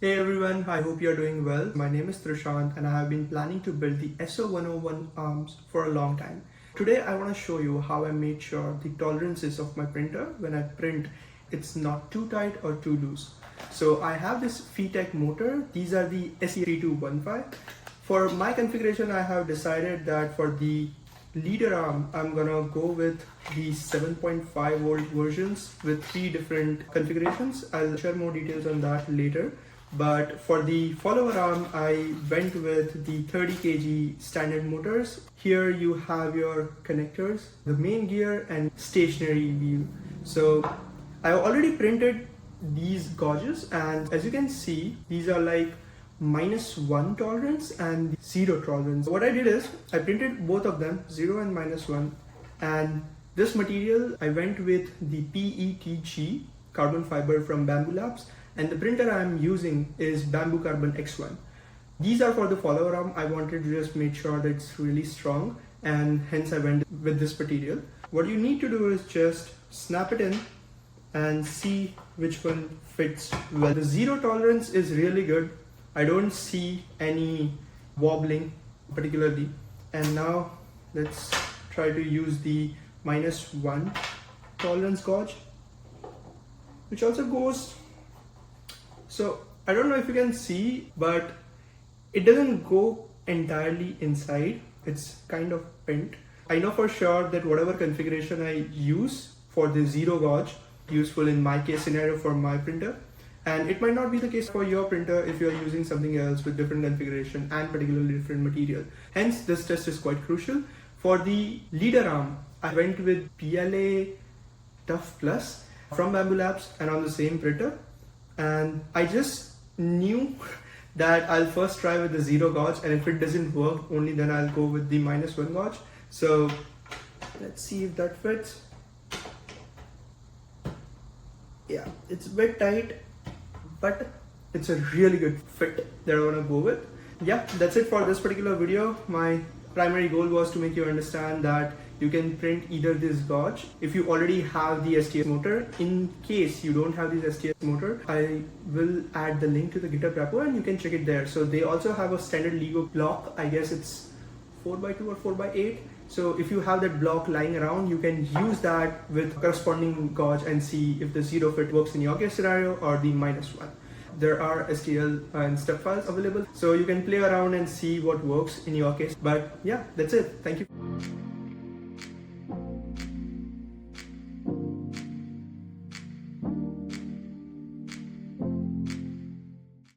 Hey everyone, I hope you're doing well. My name is Trishant and I have been planning to build the SO-101 arms for a long time. Today I want to show you how I made sure the tolerances of my printer when I print, it's not too tight or too loose. So I have this FeeTech motor. These are the ST3215. For my configuration, I have decided that for the leader arm, I'm gonna go with the 7.5 volt versions with 3 different configurations. I'll share more details on that later. But for the follower arm, I went with the 30 kg standard motors. Here you have your connectors, the main gear and stationary wheel. So I already printed these gauges, and as you can see, these are like -1 tolerance and 0 tolerance. What I did is I printed both of them, 0 and -1, and this material I went with the PETG carbon fiber from Bamboo Labs, and the printer I am using is Bamboo Carbon X1. These are for the follower arm. I wanted to just make sure that it's really strong, and hence I went with this material. What you need to do is just snap it in and see which one fits well. The 0 tolerance is really good. I don't see any wobbling particularly. And now let's try to use the -1 tolerance gauge, which also goes. So I don't know if you can see, but it doesn't go entirely inside. It's kind of bent. I know for sure that whatever configuration I use for the 0 gauge, useful in my case scenario for my printer, and it might not be the case for your printer if you're using something else with different configuration and particularly different material. Hence this test is quite crucial. For the leader arm, I went with PLA Tough Plus from Bamboo Labs and on the same printer, and I just knew that I'll first try with the 0 gauge, and if it doesn't work, only then I'll go with the -1 gauge. So let's see if that fits. Yeah, it's a bit tight, but it's a really good fit that I want to go with. Yeah, that's it for this particular video. My primary goal was to make you understand that you can print either this gauge if you already have the STS motor. In case you don't have this STS motor, I will add the link to the GitHub repo and you can check it there. So they also have a standard Lego block. I guess it's 4x2 or 4x8. So if you have that block lying around, you can use that with corresponding gauge and see if the 0 fit works in your case scenario or the -1. There are STL and step files available, so you can play around and see what works in your case. But yeah, that's it. Thank you.